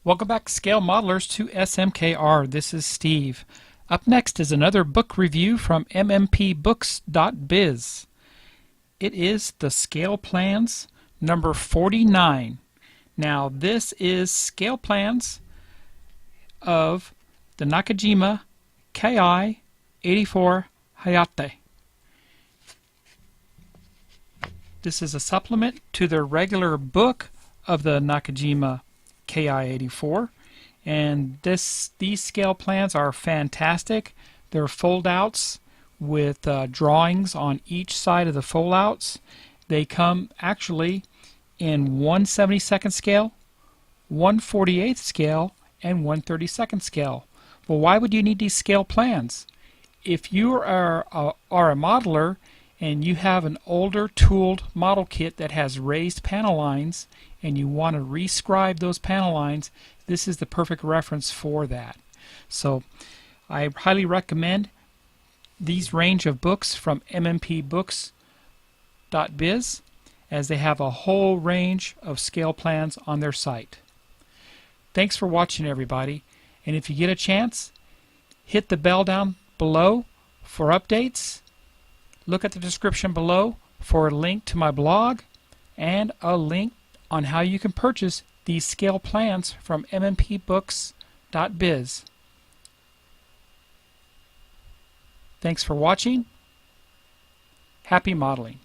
Welcome back, Scale Modelers, to SMKR. This is Steve. Up next is another book review from mmpbooks.biz. It is the Scale Plans number 49. Now, this is scale plans of the Nakajima Ki-84 Hayate. This is a supplement to the regular book of the Nakajima Ki-84, and these scale plans are fantastic. They're fold-outs with drawings on each side of the fold-outs. They come actually in 1/72nd scale, 1/48th scale, and 1/32nd scale. Well, why would you need these scale plans? If you are a modeler and you have an older tooled model kit that has raised panel lines and you want to rescribe those panel lines, this is the perfect reference for that. So I highly recommend these range of books from mmpbooks.biz, as they have a whole range of scale plans on their site. Thanks for watching, everybody, and if you get a chance, hit the bell down below for updates. Look at the description below for a link to my blog and a link on how you can purchase these scale plans from mmpbooks.biz. Thanks for watching. Happy modeling.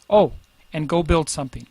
Oh, and go build something.